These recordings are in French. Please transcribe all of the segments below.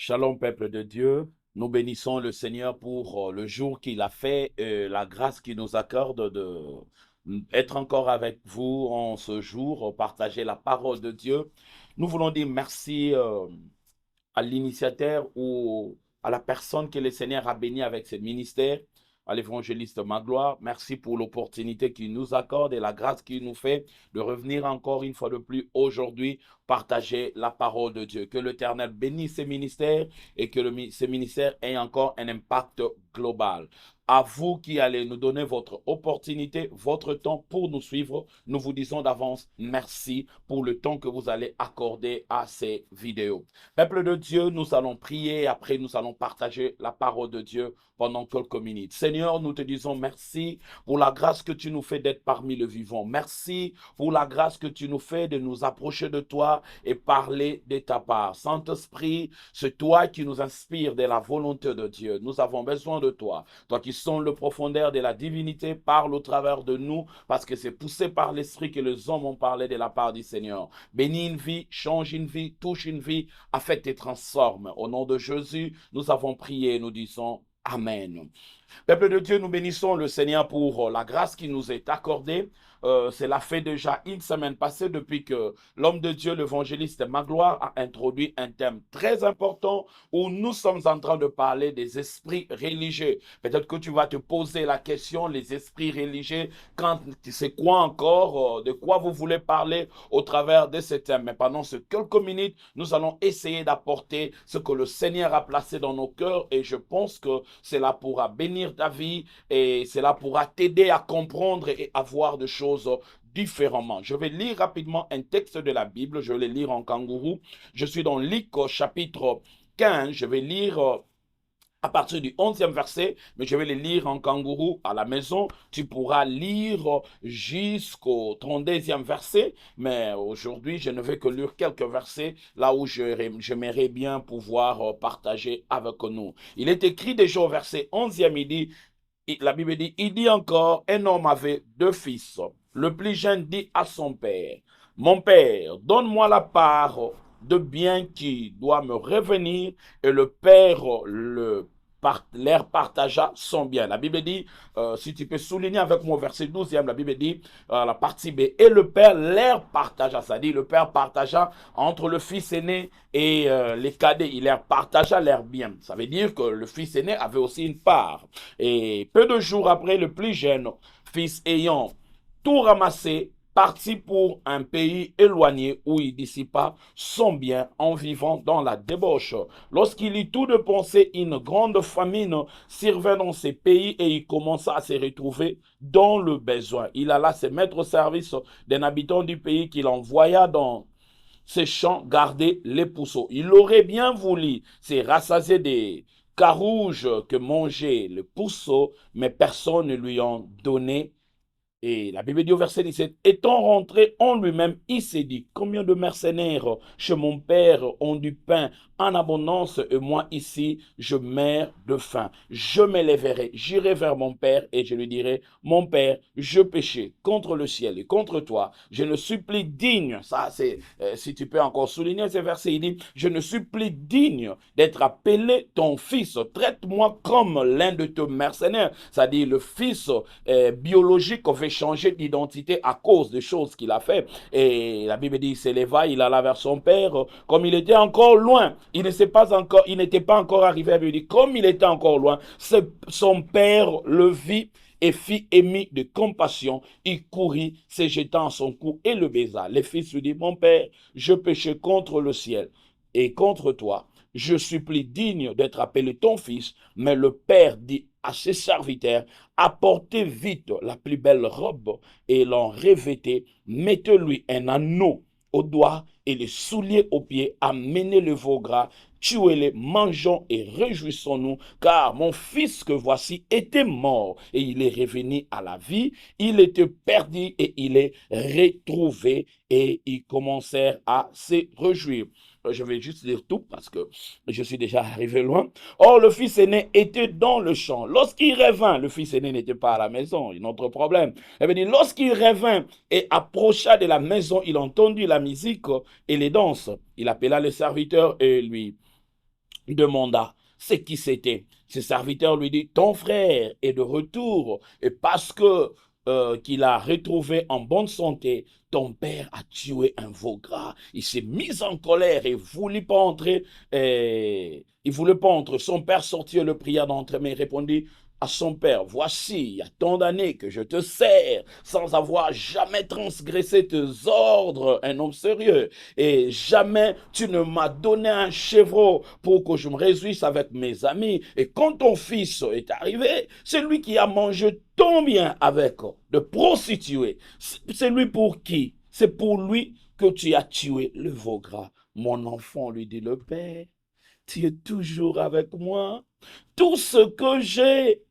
Shalom, peuple de Dieu. Nous bénissons le Seigneur pour le jour qu'il a fait, la grâce qu'il nous accorde de être encore avec vous en ce jour, partager la parole de Dieu. Nous voulons dire merci à l'initiateur ou à la personne que le Seigneur a béni avec ce ministère, à l'évangéliste Magloire. Merci pour l'opportunité qu'il nous accorde et la grâce qu'il nous fait de revenir encore une fois de plus aujourd'hui partager la parole de Dieu. Que l'Éternel bénisse ces ministères et que ces ministères aient encore un impact global. À vous qui allez nous donner votre opportunité, votre temps pour nous suivre, nous vous disons d'avance merci pour le temps que vous allez accorder à ces vidéos. Peuple de Dieu, nous allons prier, après nous allons partager la parole de Dieu pendant quelques minutes. Seigneur, nous te disons merci pour la grâce que tu nous fais d'être parmi le vivant. Merci pour la grâce que tu nous fais de nous approcher de toi et parler de ta part. Saint-Esprit, c'est toi qui nous inspires de la volonté de Dieu. Nous avons besoin de toi. Toi qui sondes le profondeur de la divinité, parle au travers de nous parce que c'est poussé par l'Esprit que les hommes ont parlé de la part du Seigneur. Bénis une vie, change une vie, touche une vie, affecte et transforme. Au nom de Jésus, nous avons prié, nous disons Amen. Peuple de Dieu, nous bénissons le Seigneur pour la grâce qui nous est accordée. Cela fait déjà une semaine passée depuis que l'homme de Dieu, l'évangéliste Magloire, a introduit un thème très important où nous sommes en train de parler des esprits religieux. Peut-être que tu vas te poser la question, les esprits religieux, c'est quoi encore, de quoi vous voulez parler au travers de ce thème. Mais pendant ces quelques minutes, nous allons essayer d'apporter ce que le Seigneur a placé dans nos cœurs et je pense que cela pourra bénir ta vie et cela pourra t'aider à comprendre et à voir des choses différemment. Je vais lire rapidement un texte de la Bible, je vais le lire en kangourou. Je suis dans Luc chapitre 15, je vais lire à partir du 11e verset, mais je vais le lire en kangourou à la maison. Tu pourras lire jusqu'au 32e verset, mais aujourd'hui, je ne vais que lire quelques versets là où j'aimerais bien pouvoir partager avec nous. Il est écrit déjà au verset 11e, la Bible dit, il dit encore, un homme avait deux fils. Le plus jeune dit à son père, mon père, donne-moi la part de bien qui doit me revenir. Et le père leur partagea son bien. La Bible dit, si tu peux souligner avec moi verset 12e, la Bible dit, la partie B, et le père leur partagea, c'est-à-dire le père partagea entre le fils aîné et les cadets, il leur partagea leur bien. Ça veut dire que le fils aîné avait aussi une part. Et peu de jours après, le plus jeune fils ayant tout ramassé, parti pour un pays éloigné où il dissipa son bien en vivant dans la débauche. Lorsqu'il eut tout dépensé, une grande famine servait dans ces pays et il commença à se retrouver dans le besoin. Il alla se mettre au service d'un habitant du pays qu'il envoya dans ses champs garder les pousseaux. Il aurait bien voulu se rassasier des carouges que mangeaient les pousseaux, mais personne ne lui en donnait. Et la Bible dit au verset 17, étant rentré en lui-même, il s'est dit, combien de mercenaires chez mon père ont du pain en abondance et moi ici, je meurs de faim. Je m'élèverai, j'irai vers mon père et je lui dirai, mon père, je péchais contre le ciel et contre toi. Je ne suis plus digne, ça c'est, si tu peux encore souligner ce verset, il dit, je ne suis plus digne d'être appelé ton fils. Traite-moi comme l'un de tes mercenaires, c'est-à-dire le fils biologique veut changer d'identité à cause des choses qu'il a fait. Et la Bible dit, il s'éleva, il alla vers son père, comme il était encore loin, il n'était pas encore arrivé à lui dire, comme il était encore loin, son père le vit et fit émis de compassion, il courut, se jetant à son cou et le baisa. Le fils lui dit, mon père, je péchais contre le ciel et contre toi. Je suis plus digne d'être appelé ton fils. Mais le père dit à ses serviteurs, apportez vite la plus belle robe et l'en revêtez, mettez-lui un anneau au doigt et les souliers aux pieds, amenez le veau gras, tuez-les, mangeons et réjouissons-nous, car mon fils que voici était mort et il est revenu à la vie, il était perdu et il est retrouvé et ils commencèrent à se réjouir. Je vais juste lire tout parce que je suis déjà arrivé loin. Or, le fils aîné était dans le champ. Lorsqu'il revint, le fils aîné n'était pas à la maison, un autre problème. Il veut dire, lorsqu'il revint et approcha de la maison, il entendit la musique et les danses. Il appela le serviteur et lui demanda ce qui c'était. Ses serviteurs lui dit, ton frère est de retour et parce que qu'il a retrouvé en bonne santé, ton père a tué un veau gras. Il s'est mis en colère et voulut pas entrer. Il voulait pas entrer. Son père sortit et le pria d'entrer, mais il répondit à son père, voici, il y a tant d'années que je te sers sans avoir jamais transgressé tes ordres, un homme sérieux, et jamais tu ne m'as donné un chevreau pour que je me réjouisse avec mes amis. Et quand ton fils est arrivé, c'est lui qui a mangé ton bien avec de prostituées. C'est lui pour qui? C'est pour lui que tu as tué le veau gras. Mon enfant, lui dit le père, tu es toujours avec moi. Tout ce que j'ai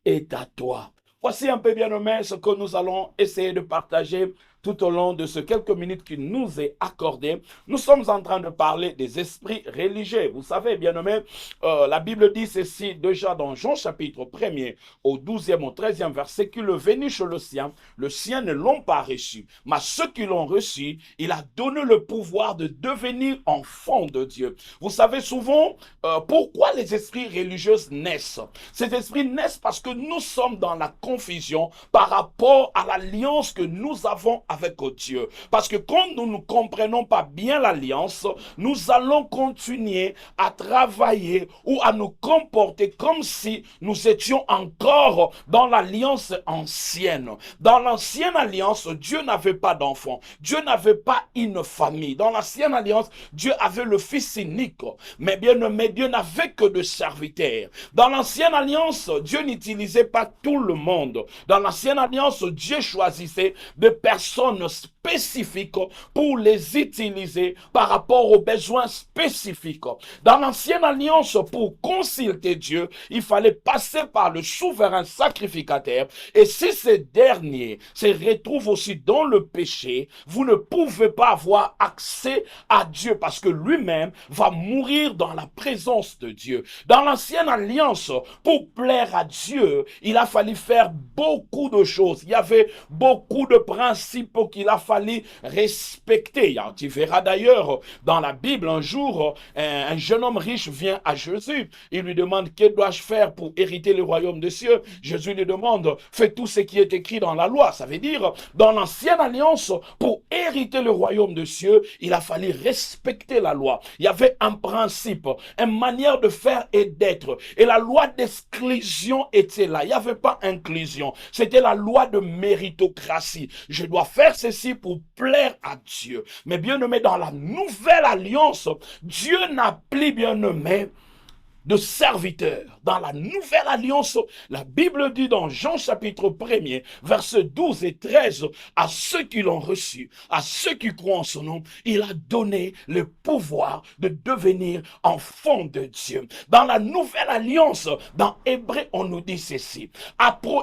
est à toi. Voici un peu bien nommé ce que nous allons essayer de partager tout au long de ces quelques minutes qui nous est accordé. Nous sommes en train de parler des esprits religieux. Vous savez, bien nommé, la Bible dit ceci déjà dans Jean chapitre 1er au 12e au 13e verset, qu'il est venu chez le sien ne l'ont pas reçu. Mais ceux qui l'ont reçu, il a donné le pouvoir de devenir enfants de Dieu. Vous savez souvent pourquoi les esprits religieux naissent. Ces esprits naissent parce que nous sommes dans la confusion par rapport à l'alliance que nous avons avec Dieu. Parce que quand nous ne comprenons pas bien l'alliance, nous allons continuer à travailler ou à nous comporter comme si nous étions encore dans l'alliance ancienne. Dans l'ancienne alliance, Dieu n'avait pas d'enfants. Dieu n'avait pas une famille. Dans l'ancienne alliance, Dieu avait le Fils unique. Mais bien aimé, Dieu n'avait que de serviteurs. Dans l'ancienne alliance, Dieu n'utilisait pas tout le monde. Dans l'ancienne alliance, Dieu choisissait des personnes spécifiques pour les utiliser par rapport aux besoins spécifiques. Dans l'ancienne alliance, pour consulter Dieu, il fallait passer par le souverain sacrificateur. Et si ce dernier se retrouve aussi dans le péché, vous ne pouvez pas avoir accès à Dieu parce que lui-même va mourir dans la présence de Dieu. Dans l'ancienne alliance, pour plaire à Dieu, il a fallu faire beaucoup de choses. Il y avait beaucoup de principes qu'il a fallu respecter. Tu verras d'ailleurs dans la Bible un jour, un jeune homme riche vient à Jésus. Il lui demande, que dois-je faire pour hériter le royaume des cieux? Jésus lui demande, fais tout ce qui est écrit dans la loi. Ça veut dire, dans l'ancienne alliance, pour hériter le royaume des cieux, il a fallu respecter la loi. Il y avait un principe, une manière de faire et d'être. Et la loi d'exclusion était là. Il n'y avait pas inclusion. C'était la loi de méritocratie. Je dois faire ceci pour plaire à Dieu. Mais bien aimé, dans la nouvelle alliance, Dieu n'a plus, bien aimé, de serviteurs. Dans la nouvelle alliance, la Bible dit dans Jean chapitre 1er, versets 12 et 13, à ceux qui l'ont reçu, à ceux qui croient en son nom, il a donné le pouvoir de devenir enfants de Dieu. Dans la nouvelle alliance, dans Hébreu, on nous dit ceci.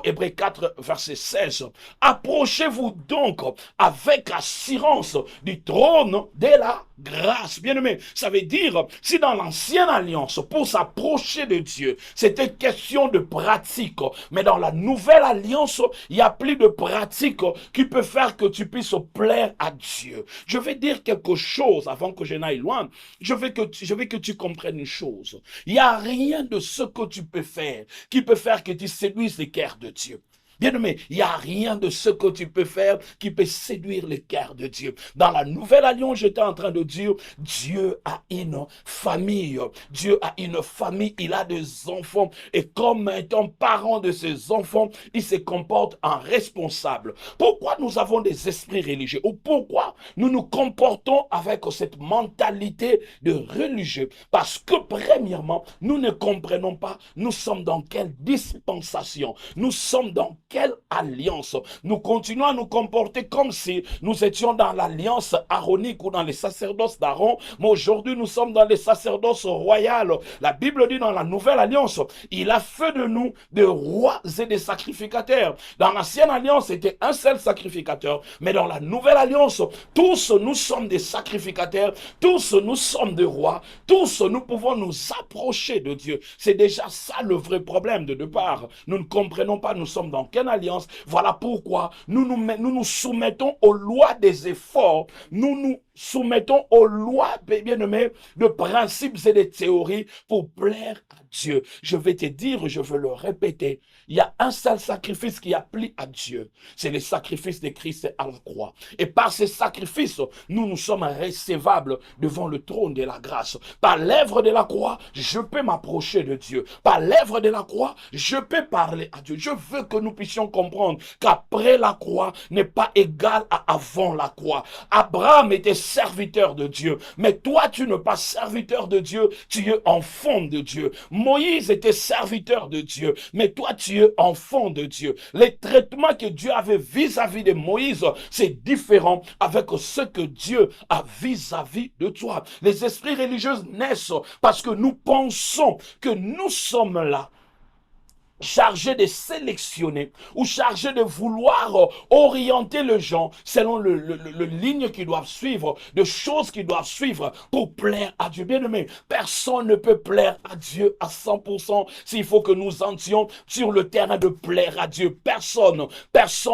Hébreu 4, verset 16, approchez-vous donc avec assurance du trône de la grâce. Bien aimé, ça veut dire, si dans l'ancienne alliance, pour s'approcher de Dieu, c'était question de pratique, mais dans la nouvelle alliance, il n'y a plus de pratique qui peut faire que tu puisses plaire à Dieu. Je vais dire quelque chose avant que je n'aille loin. Je veux que tu comprennes une chose. Il n'y a rien de ce que tu peux faire qui peut faire que tu séduises les cœurs de Dieu. Bien-aimé, il n'y a rien de ce que tu peux faire qui peut séduire le cœur de Dieu. Dans la nouvelle alliance, j'étais en train de dire, Dieu a une famille. Dieu a une famille, il a des enfants. Et comme étant parent de ses enfants, il se comporte en responsable. Pourquoi nous avons des esprits religieux? Ou pourquoi nous nous comportons avec cette mentalité de religieux? Parce que premièrement, nous ne comprenons pas, nous sommes dans quelle dispensation, nous sommes dans quelle alliance. Nous continuons à nous comporter comme si nous étions dans l'alliance aaronique ou dans les sacerdoces d'Aaron, mais aujourd'hui nous sommes dans les sacerdoces royales. La Bible dit dans la nouvelle alliance, il a fait de nous des rois et des sacrificateurs. Dans l'ancienne alliance, c'était un seul sacrificateur, mais dans la nouvelle alliance, tous nous sommes des sacrificateurs, tous nous sommes des rois, tous nous pouvons nous approcher de Dieu. C'est déjà ça le vrai problème de départ. Nous ne comprenons pas, nous sommes dans quelle alliance. Voilà pourquoi nous nous soumettons aux lois des efforts. Nous nous soumettons aux lois, bien-aimés, de principes et de théories pour plaire à Dieu. Je vais te dire, je veux le répéter, il y a un seul sacrifice qui applique à Dieu. C'est le sacrifice de Christ à la croix. Et par ce sacrifice, nous sommes recevables devant le trône de la grâce. Par l'œuvre de la croix, je peux m'approcher de Dieu. Par l'œuvre de la croix, je peux parler à Dieu. Je veux que nous puissions comprendre qu'après la croix n'est pas égal à avant la croix. Abraham était serviteur de Dieu, mais toi, tu n'es pas serviteur de Dieu, tu es enfant de Dieu. Moïse était serviteur de Dieu, mais toi, tu es enfant de Dieu. Les traitements que Dieu avait vis-à-vis de Moïse, c'est différent avec ce que Dieu a vis-à-vis de toi. Les esprits religieux naissent parce que nous pensons que nous sommes là, chargé de sélectionner ou chargé de vouloir orienter les gens selon le ligne qu'ils doivent suivre, de choses qu'ils doivent suivre pour plaire à Dieu. Bien-aimé, personne ne peut plaire à Dieu à 100% s'il faut que nous entions sur le terrain de plaire à Dieu. Personne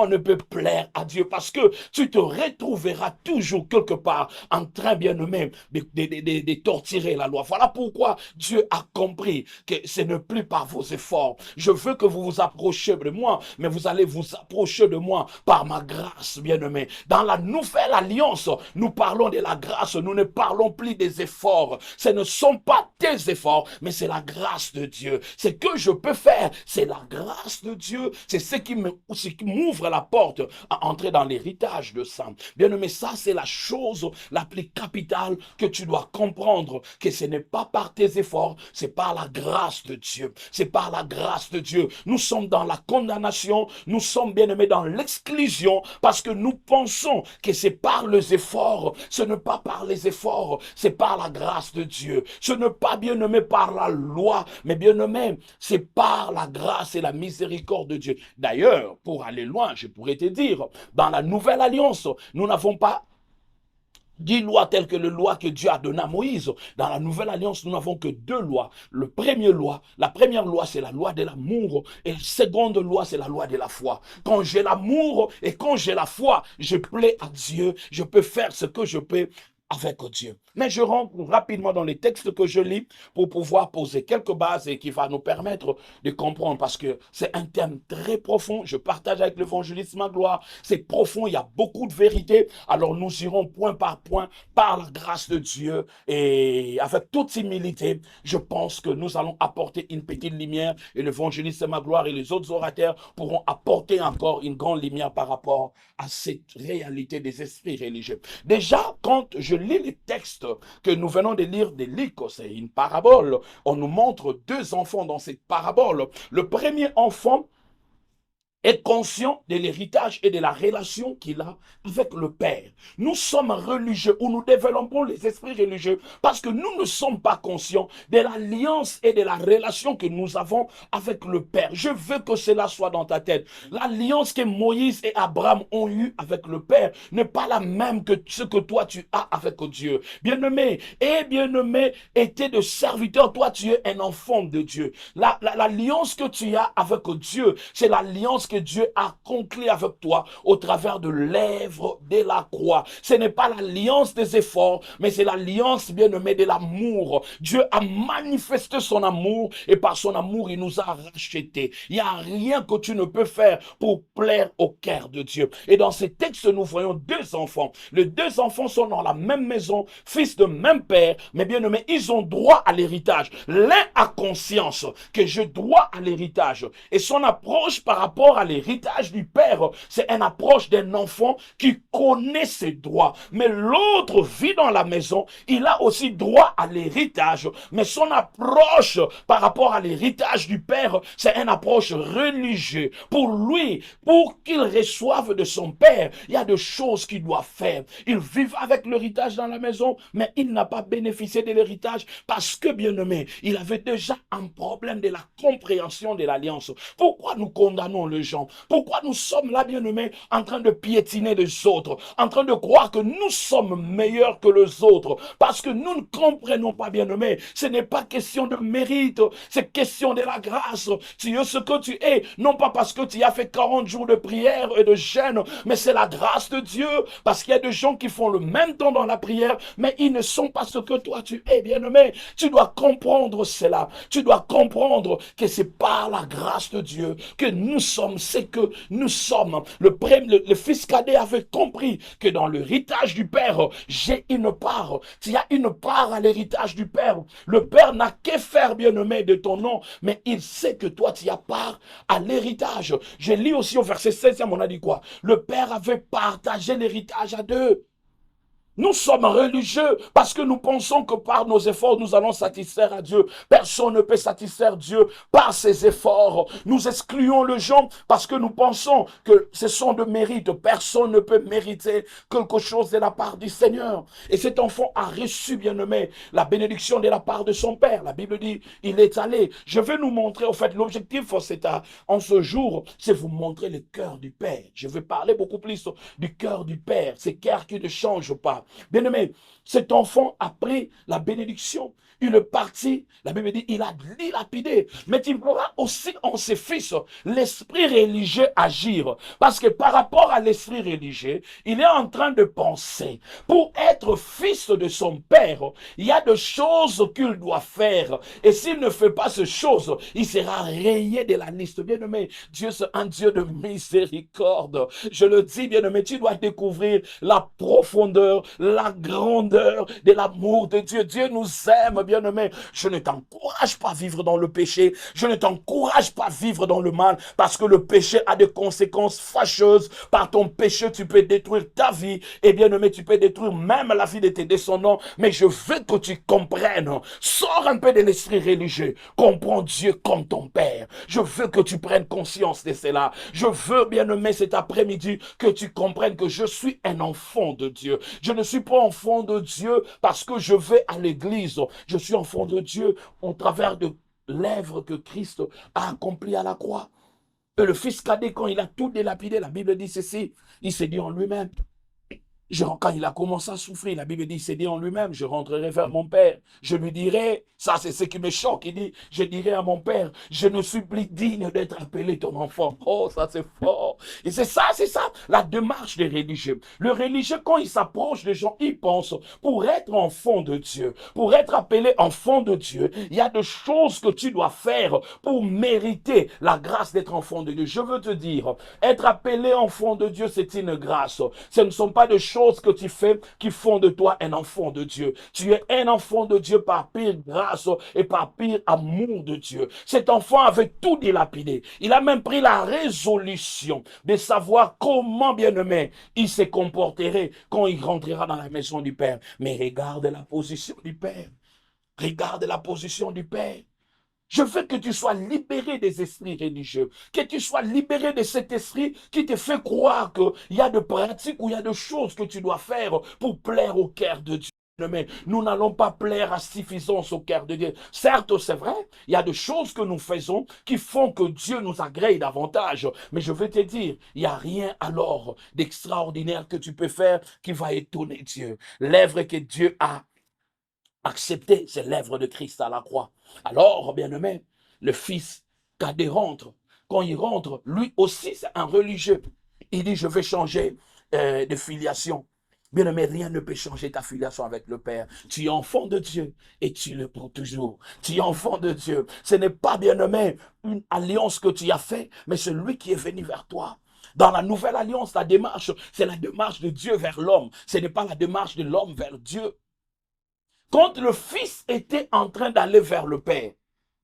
ne peut plaire à Dieu parce que tu te retrouveras toujours quelque part en train, bien-aimé, de torturer la loi. Voilà pourquoi Dieu a compris que ce n'est plus par vos efforts. Je veux que vous vous approchiez de moi, mais vous allez vous approcher de moi par ma grâce, bien-aimé. Dans la nouvelle alliance, nous parlons de la grâce, nous ne parlons plus des efforts. Ce ne sont pas tes efforts, mais c'est la grâce de Dieu. Ce que je peux faire, c'est la grâce de Dieu. C'est ce qui m'ouvre la porte à entrer dans l'héritage de sang. Bien-aimé, ça c'est la chose la plus capitale que tu dois comprendre, que ce n'est pas par tes efforts, c'est par la grâce de Dieu. C'est par la grâce de Dieu. Nous sommes dans la condamnation, nous sommes bien-aimés dans l'exclusion parce que nous pensons que c'est par les efforts. Ce n'est pas par les efforts, c'est par la grâce de Dieu. Ce n'est pas bien-aimé par la loi, mais bien-aimé, c'est par la grâce et la miséricorde de Dieu. D'ailleurs, pour aller loin, je pourrais te dire, dans la nouvelle alliance, nous n'avons pas 10 lois telles que les lois que Dieu a données à Moïse. Dans la nouvelle alliance, nous n'avons que 2 lois. La première loi, c'est la loi de l'amour. Et la seconde loi, c'est la loi de la foi. Quand j'ai l'amour et quand j'ai la foi, je plais à Dieu. Je peux faire ce que je peux avec Dieu. Mais je rentre rapidement dans les textes que je lis pour pouvoir poser quelques bases et qui va nous permettre de comprendre parce que c'est un thème très profond. Je partage avec l'évangéliste Magloire. C'est profond, il y a beaucoup de vérité. Alors nous irons point par point par la grâce de Dieu et avec toute humilité, je pense que nous allons apporter une petite lumière et l'évangéliste Magloire et les autres orateurs pourront apporter encore une grande lumière par rapport à cette réalité des esprits religieux. Déjà, quand je lis les textes que nous venons de lire de Lycos, c'est une parabole. On nous montre 2 enfants dans cette parabole. Le premier enfant est conscient de l'héritage et de la relation qu'il a avec le Père. Nous sommes religieux ou nous développons les esprits religieux parce que nous ne sommes pas conscients de l'alliance et de la relation que nous avons avec le Père. Je veux que cela soit dans ta tête. L'alliance que Moïse et Abraham ont eue avec le Père n'est pas la même que ce que toi tu as avec Dieu. Bien-aimé, et bien-aimé était de serviteur, toi tu es un enfant de Dieu. L'alliance que tu as avec Dieu, c'est l'alliance que Dieu a conclu avec toi au travers de l'œuvre de la croix. Ce n'est pas l'alliance des efforts, mais c'est l'alliance bien-aimée de l'amour. Dieu a manifesté son amour et par son amour, il nous a rachetés. Il n'y a rien que tu ne peux faire pour plaire au cœur de Dieu. Et dans ces textes, nous voyons 2 enfants. Les 2 enfants sont dans la même maison, fils de même père, mais bien-aimés, ils ont droit à l'héritage. L'un a conscience que j'ai droit à l'héritage. Et son approche par rapport à l'héritage du père, c'est une approche d'un enfant qui connaît ses droits. Mais l'autre vit dans la maison, il a aussi droit à l'héritage. Mais son approche par rapport à l'héritage du père, c'est une approche religieuse. Pour lui, pour qu'il reçoive de son père, il y a des choses qu'il doit faire. Il vit avec l'héritage dans la maison, mais il n'a pas bénéficié de l'héritage parce que, bien-aimé, il avait déjà un problème de la compréhension de l'alliance. Pourquoi nous condamnons les gens? gens? Pourquoi nous sommes là, bien-aimés, en train de piétiner les autres, en train de croire que nous sommes meilleurs que les autres? Parce que nous ne comprenons pas, bien-aimés, ce n'est pas question de mérite, c'est question de la grâce. Tu es ce que tu es, non pas parce que tu as fait 40 jours de prière et de jeûne, mais c'est la grâce de Dieu. Parce qu'il y a des gens qui font le même temps dans la prière, mais ils ne sont pas ce que toi tu es, bien-aimé. Tu dois comprendre cela. Tu dois comprendre que c'est par la grâce de Dieu que nous sommes ce que nous sommes. Le fils cadet avait compris que dans l'héritage du Père, j'ai une part. Tu as une part à l'héritage du Père. Le Père n'a qu'à faire, bien-aimé, de ton nom, mais il sait que toi, tu as part à l'héritage. Je lis aussi au verset 16, on a dit quoi? Le Père avait partagé l'héritage à deux. Nous sommes religieux parce que nous pensons que par nos efforts, nous allons satisfaire à Dieu. Personne ne peut satisfaire Dieu par ses efforts. Nous excluons les gens parce que nous pensons que ce sont de mérite. Personne ne peut mériter quelque chose de la part du Seigneur. Et cet enfant a reçu, bien-aimé, la bénédiction de la part de son Père. La Bible dit, il est allé. Je vais nous montrer, en fait, l'objectif en ce jour, c'est vous montrer le cœur du Père. Je vais parler beaucoup plus du cœur du Père. C'est cœur qui ne change pas. Bien-aimé, cet enfant a pris la bénédiction. Il est parti, la Bible dit, il a dilapidé. Mais il verra aussi en ses fils l'esprit religieux agir. Parce que par rapport à l'esprit religieux, il est en train de penser. Pour être fils de son père, il y a des choses qu'il doit faire. Et s'il ne fait pas ces choses, il sera rayé de la liste. Bien-aimé, Dieu c'est un Dieu de miséricorde. Je le dis, bien-aimé, tu dois découvrir la profondeur, la grandeur de l'amour de Dieu. Dieu nous aime, bien-aimé. Je ne t'encourage pas à vivre dans le péché. Je ne t'encourage pas à vivre dans le mal parce que le péché a des conséquences fâcheuses. Par ton péché, tu peux détruire ta vie. Et bien-aimé, tu peux détruire même la vie de tes descendants. Mais je veux que tu comprennes. Sors un peu de l'esprit religieux. Comprends Dieu comme ton Père. Je veux que tu prennes conscience de cela. Je veux, bien-aimé, cet après-midi, que tu comprennes que je suis un enfant de Dieu. Je ne suis pas enfant de Dieu parce que je vais à l'église. Je suis enfant de Dieu au travers de l'œuvre que Christ a accomplie à la croix. Et le fils cadet, quand il a tout délapidé, la Bible dit ceci, il s'est dit en lui-même, quand il a commencé à souffrir, la Bible dit, il s'est dit en lui-même, je rentrerai vers mon père. Je lui dirai, ça c'est ce qui me choque, il dit, je dirai à mon père, je ne suis plus digne d'être appelé ton enfant. Oh, ça c'est fort. Et c'est ça, la démarche des religieux. Le religieux, quand il s'approche des gens, il pense, pour être enfant de Dieu, pour être appelé enfant de Dieu, il y a des choses que tu dois faire pour mériter la grâce d'être enfant de Dieu. Je veux te dire, être appelé enfant de Dieu, c'est une grâce. Ce ne sont pas des choses que tu fais qui font de toi un enfant de Dieu. Tu es un enfant de Dieu par pire grâce et par pire amour de Dieu. Cet enfant avait tout dilapidé. Il a même pris la résolution de savoir comment, bien-aimé, il se comporterait quand il rentrera dans la maison du Père. Mais regarde la position du Père. Regarde la position du Père. Je veux que tu sois libéré des esprits religieux, que tu sois libéré de cet esprit qui te fait croire qu'il y a de pratiques ou il y a de choses que tu dois faire pour plaire au cœur de Dieu. Mais nous n'allons pas plaire à suffisance au cœur de Dieu. Certes, c'est vrai, il y a des choses que nous faisons qui font que Dieu nous agrée davantage. Mais je veux te dire, il n'y a rien alors d'extraordinaire que tu peux faire qui va étonner Dieu. L'œuvre que Dieu a acceptée, c'est l'œuvre de Christ à la croix. Alors, bien-aimé, le fils cadet rentre. Quand il rentre, lui aussi, c'est un religieux. Il dit, je vais changer de filiation. Bien-aimé, rien ne peut changer ta filiation avec le Père. Tu es enfant de Dieu et tu le pour toujours. Tu es enfant de Dieu. Ce n'est pas, bien-aimé, une alliance que tu as faite, mais c'est lui qui est venu vers toi. Dans la nouvelle alliance, la démarche, c'est la démarche de Dieu vers l'homme. Ce n'est pas la démarche de l'homme vers Dieu. Quand le fils était en train d'aller vers le Père,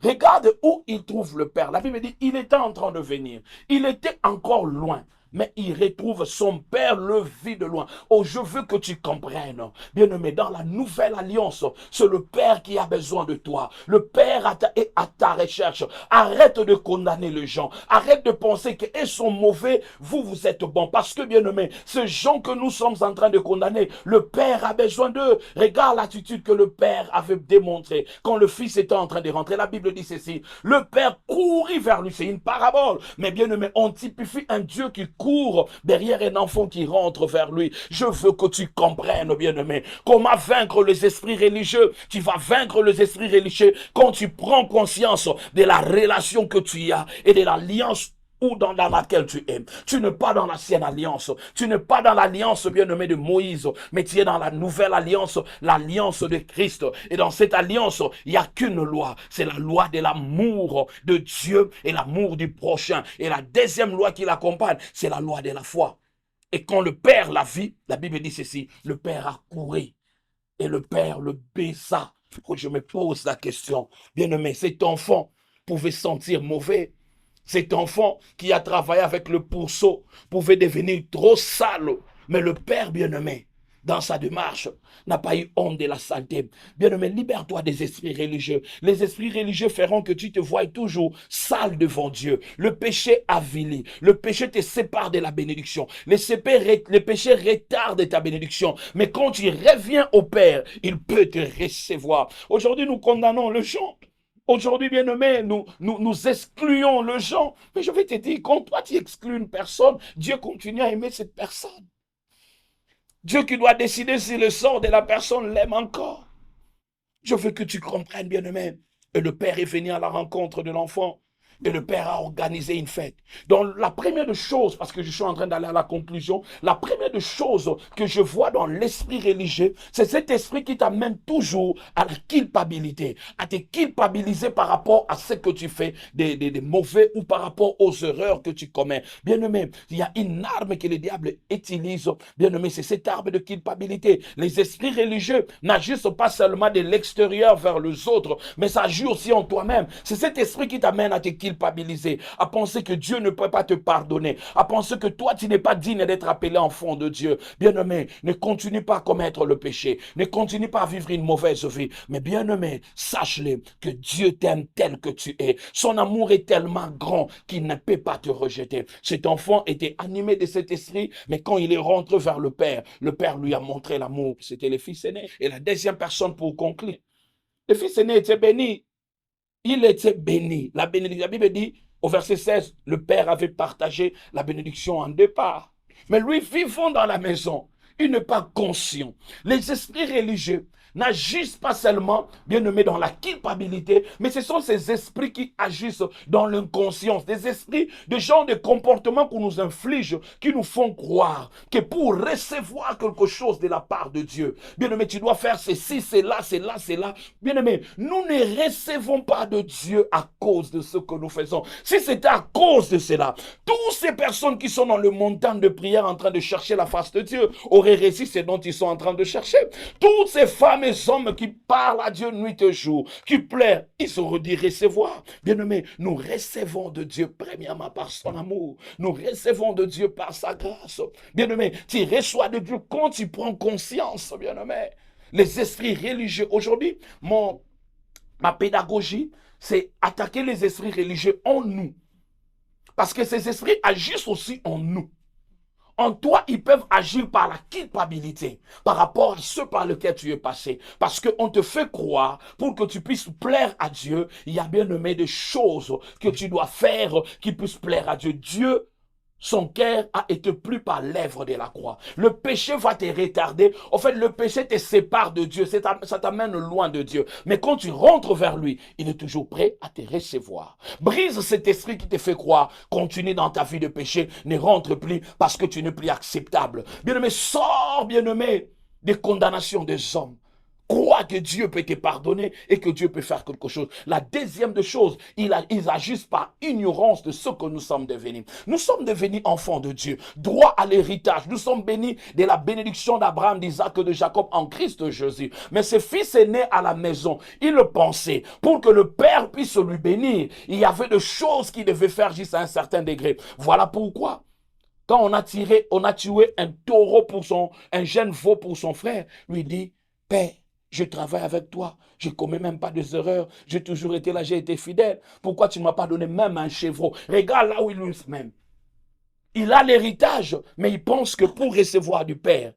regarde où il trouve le Père. La Bible dit, il était en train de venir. Il était encore loin. mais il retrouve son père le vit de loin. Oh, je veux que tu comprennes, bien-aimé, dans la nouvelle alliance, c'est le père qui a besoin de toi. Le père est à ta recherche. Arrête de condamner les gens. Arrête de penser qu'ils sont mauvais, vous êtes bons. Parce que, bien-aimé, ces gens que nous sommes en train de condamner, le père a besoin d'eux. Regarde l'attitude que le père avait démontrée quand le fils était en train de rentrer. La Bible dit ceci, le père courit vers lui. C'est une parabole. Mais bien-aimé, on typifie un Dieu qui court derrière un enfant qui rentre vers lui. Je veux que tu comprennes, bien-aimé, comment vaincre les esprits religieux. Tu vas vaincre les esprits religieux quand tu prends conscience de la relation que tu as et de l'alliance dans laquelle tu es. Tu n'es pas dans l'ancienne alliance. Tu n'es pas dans l'alliance bien-aimée de Moïse, mais tu es dans la nouvelle alliance, l'alliance de Christ. Et dans cette alliance, il n'y a qu'une loi. C'est la loi de l'amour de Dieu et l'amour du prochain. Et la deuxième loi qui l'accompagne, c'est la loi de la foi. Et quand le Père la vit, la Bible dit ceci, le Père a couru et le Père le baisa. Je me pose la question, bien-aimé, cet enfant pouvait sentir mauvais. Cet enfant qui a travaillé avec le pourceau pouvait devenir trop sale. Mais le Père bien-aimé, dans sa démarche, n'a pas eu honte de la saleté. Bien-aimé, libère-toi des esprits religieux. Les esprits religieux feront que tu te voies toujours sale devant Dieu. Le péché avilit. Le péché te sépare de la bénédiction. Le péché retarde ta bénédiction. Mais quand tu reviens au Père, il peut te recevoir. Aujourd'hui, nous condamnons le gens. Aujourd'hui, bien-aimé, nous excluons le gens. Mais je vais te dire, quand toi tu exclus une personne, Dieu continue à aimer cette personne. Dieu qui doit décider si le sort de la personne l'aime encore. Je veux que tu comprennes, bien-aimé. Et le Père est venu à la rencontre de l'enfant. Et le Père a organisé une fête. Donc la première des choses, parce que je suis en train d'aller à la conclusion, la première des choses que je vois dans l'esprit religieux, c'est cet esprit qui t'amène toujours à la culpabilité, à te culpabiliser par rapport à ce que tu fais, des mauvais ou par rapport aux erreurs que tu commets. Bien-aimé, il y a une arme que le diable utilise. Bien-aimé, c'est cette arme de culpabilité. Les esprits religieux n'agissent pas seulement de l'extérieur vers les autres, mais ça agit aussi en toi-même. C'est cet esprit qui t'amène à te culpabiliser, à penser que Dieu ne peut pas te pardonner, à penser que toi tu n'es pas digne d'être appelé enfant de Dieu. Bien-aimé, ne continue pas à commettre le péché, ne continue pas à vivre une mauvaise vie, mais bien-aimé, sache-le que Dieu t'aime tel que tu es. Son amour est tellement grand qu'il ne peut pas te rejeter. Cet enfant était animé de cet esprit, mais quand il est rentré vers le Père lui a montré l'amour. C'était le fils aîné. Et la deuxième personne pour conclure, le fils aîné était béni. Il était béni. La Bible dit, au verset 16, le Père avait partagé la bénédiction en deux parts. Mais lui, vivant dans la maison, il n'est pas conscient. Les esprits religieux n'agissent pas seulement, bien aimé, dans la culpabilité, mais ce sont ces esprits qui agissent dans l'inconscience, des esprits, des genres de comportements qu'on nous inflige, qui nous font croire que pour recevoir quelque chose de la part de Dieu, bien aimé, tu dois faire ceci, c'est là, c'est là, c'est là. Bien aimé, nous ne recevons pas de Dieu à cause de ce que nous faisons. Si c'était à cause de cela, toutes ces personnes qui sont dans le montagne de prière en train de chercher la face de Dieu auraient réussi ce dont ils sont en train de chercher. Toutes ces femmes et hommes qui parlent à Dieu nuit et jour, qui pleurent, ils auraient dû recevoir. Bien-aimés, nous recevons de Dieu premièrement par son amour. Nous recevons de Dieu par sa grâce. Bien-aimés, tu reçois de Dieu quand tu prends conscience, bien-aimés. Les esprits religieux, aujourd'hui, ma pédagogie, c'est attaquer les esprits religieux en nous. Parce que ces esprits agissent aussi en nous. En toi, ils peuvent agir par la culpabilité, par rapport à ce par lequel tu es passé. Parce qu'on te fait croire, pour que tu puisses plaire à Dieu, il y a bien nommé des choses que tu dois faire qui puissent plaire à Dieu. Dieu, son cœur a été plu par l'œuvre de la croix. Le péché va te retarder. En fait, le péché te sépare de Dieu. Ça t'amène loin de Dieu. Mais quand tu rentres vers lui, il est toujours prêt à te recevoir. Brise cet esprit qui te fait croire. Continue dans ta vie de péché. Ne rentre plus parce que tu n'es plus acceptable. Bien-aimé, sors, bien-aimé, des condamnations des hommes. Crois que Dieu peut te pardonner et que Dieu peut faire quelque chose. La deuxième des choses, ils agissent par ignorance de ce que nous sommes devenus. Nous sommes devenus enfants de Dieu, droit à l'héritage. Nous sommes bénis de la bénédiction d'Abraham, d'Isaac et de Jacob en Christ Jésus. Mais ce fils est né à la maison. Il le pensait. Pour que le Père puisse lui bénir, il y avait des choses qu'il devait faire jusqu'à un certain degré. Voilà pourquoi Quand on a tué un taureau un jeune veau pour son frère, lui dit, Père, je travaille avec toi, je ne commets même pas des erreurs, j'ai toujours été là, j'ai été fidèle. Pourquoi tu ne m'as pas donné même un chevreau? Regarde là où il est même. Il a l'héritage, mais il pense que pour recevoir du Père,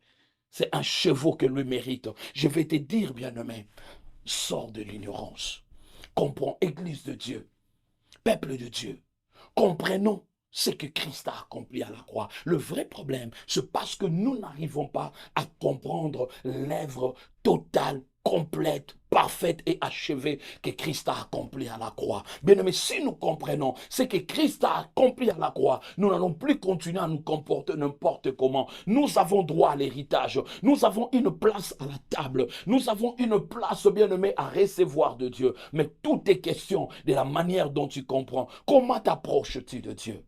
c'est un chevreau que lui mérite. Je vais te dire, bien-aimé, sors de l'ignorance. Comprends, Église de Dieu, peuple de Dieu, comprenons ce que Christ a accompli à la croix. Le vrai problème, c'est parce que nous n'arrivons pas à comprendre l'œuvre totale, complète, parfaite et achevée que Christ a accompli à la croix. Bien aimé, si nous comprenons ce que Christ a accompli à la croix, nous n'allons plus continuer à nous comporter n'importe comment. Nous avons droit à l'héritage. Nous avons une place à la table. Nous avons une place, bien aimé, à recevoir de Dieu. Mais tout est question de la manière dont tu comprends. Comment t'approches-tu de Dieu?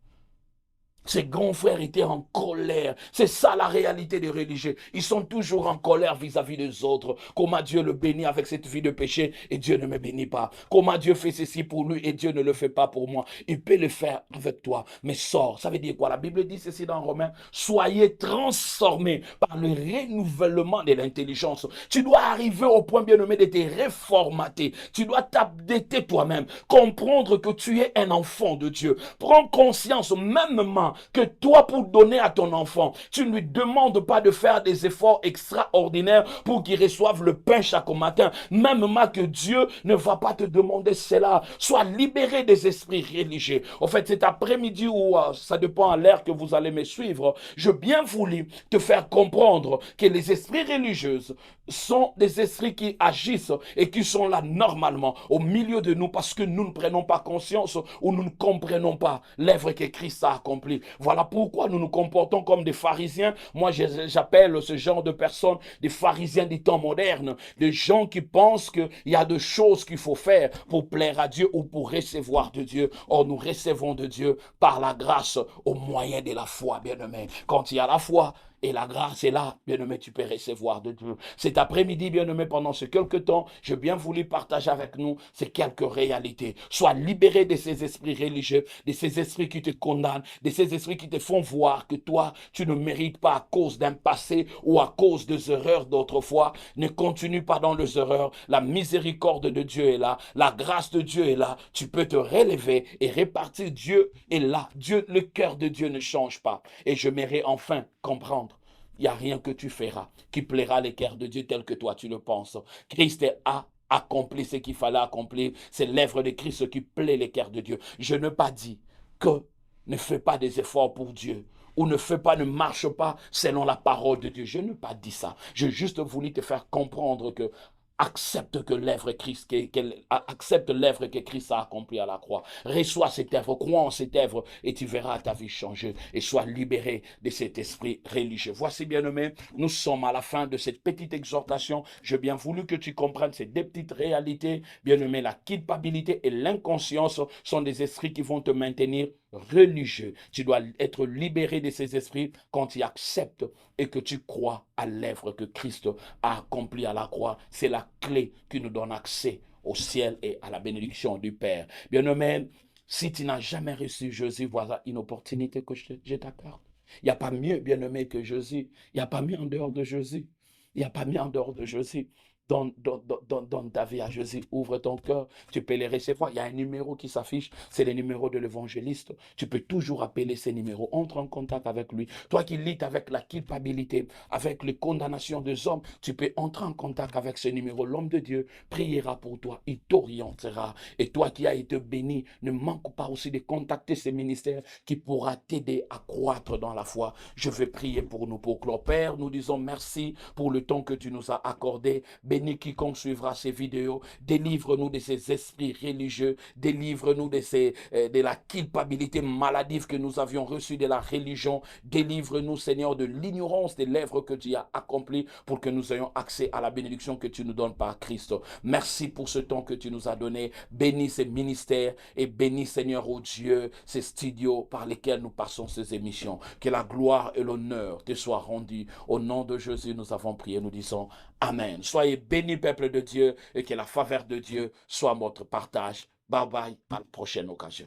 Ses grands frères étaient en colère. C'est ça la réalité des religieux. Ils sont toujours en colère vis-à-vis des autres. Comment Dieu le bénit avec cette vie de péché et Dieu ne me bénit pas. Comment Dieu fait ceci pour lui et Dieu ne le fait pas pour moi. Il peut le faire avec toi, mais sors. Ça veut dire quoi? La Bible dit ceci dans Romains. Soyez transformés par le renouvellement de l'intelligence. Tu dois arriver au point, bien-aimé, de te reformater. Tu dois t'updater toi-même. Comprendre que tu es un enfant de Dieu. Prends conscience mêmement que toi, pour donner à ton enfant, tu ne lui demandes pas de faire des efforts extraordinaires pour qu'il reçoive le pain chaque matin. Mêmement que Dieu ne va pas te demander cela. Sois libéré des esprits religieux. En fait, cet après-midi, ou ça dépend à l'heure que vous allez me suivre, je bien voulu te faire comprendre que les esprits religieux sont des esprits qui agissent et qui sont là normalement au milieu de nous parce que nous ne prenons pas conscience ou nous ne comprenons pas l'œuvre que Christ a accomplie. Voilà pourquoi nous nous comportons comme des pharisiens. Moi, j'appelle ce genre de personnes des pharisiens des temps modernes, des gens qui pensent qu'il y a des choses qu'il faut faire pour plaire à Dieu ou pour recevoir de Dieu. Or, nous recevons de Dieu par la grâce au moyen de la foi, bien-aimé. Quand il y a la foi, et la grâce est là, bien-aimé, tu peux recevoir de Dieu. Cet après-midi, bien-aimé, pendant ce quelques temps, j'ai bien voulu partager avec nous ces quelques réalités. Sois libéré de ces esprits religieux, de ces esprits qui te condamnent, de ces esprits qui te font voir que toi, tu ne mérites pas à cause d'un passé ou à cause des erreurs d'autrefois. Ne continue pas dans les erreurs. La miséricorde de Dieu est là. La grâce de Dieu est là. Tu peux te relever et répartir. Dieu est là. Dieu, le cœur de Dieu ne change pas. Et je m'aimerais enfin comprendre. Il n'y a rien que tu feras qui plaira les cœurs de Dieu tel que toi tu le penses. Christ a accompli ce qu'il fallait accomplir. C'est l'œuvre de Christ qui plaît les cœurs de Dieu. Je n'ai pas dit que ne fais pas des efforts pour Dieu ou ne marche pas selon la parole de Dieu. Je n'ai pas dit ça. J'ai juste voulu te faire comprendre que accepte que accepte l'œuvre que Christ a accomplie à la croix. Reçois cette œuvre, crois en cette œuvre et tu verras ta vie changer et sois libéré de cet esprit religieux. Voici, bien-aimé, nous sommes à la fin de cette petite exhortation. J'ai bien voulu que tu comprennes ces deux petites réalités. Bien-aimé, la culpabilité et l'inconscience sont des esprits qui vont te maintenir religieux. Tu dois être libéré de ces esprits quand tu acceptes et que tu crois à l'œuvre que Christ a accomplie à la croix. C'est la clé qui nous donne accès au ciel et à la bénédiction du Père. Bien-aimé, si tu n'as jamais reçu Jésus, voilà une opportunité que je t'accorde. Il n'y a pas mieux, bien-aimé, que Jésus. Il n'y a pas mieux en dehors de Jésus. Il n'y a pas mieux en dehors de Jésus. Donne ta vie à Jésus, ouvre ton cœur, tu peux les recevoir. Il y a un numéro qui s'affiche, c'est le numéro de l'évangéliste. Tu peux toujours appeler ces numéros, entre en contact avec lui. Toi qui luttes avec la culpabilité, avec les condamnations des hommes, tu peux entrer en contact avec ce numéro. L'homme de Dieu priera pour toi, il t'orientera. Et toi qui as été béni, ne manque pas aussi de contacter ce ministère qui pourra t'aider à croître dans la foi. Je vais prier pour nous, pour clore. Père, nous disons merci pour le temps que tu nous as accordé. Bénis quiconque suivra ces vidéos. Délivre-nous de ces esprits religieux. Délivre-nous de la culpabilité maladive que nous avions reçue de la religion. Délivre-nous, Seigneur, de l'ignorance des lèvres que tu as accomplies pour que nous ayons accès à la bénédiction que tu nous donnes par Christ. Merci pour ce temps que tu nous as donné. Bénis ces ministères et bénis, Seigneur, oh Dieu, ces studios par lesquels nous passons ces émissions. Que la gloire et l'honneur te soient rendus. Au nom de Jésus, nous avons prié, nous disons Amen. Soyez bénis, peuple de Dieu, et que la faveur de Dieu soit notre partage. Bye bye, à la prochaine occasion.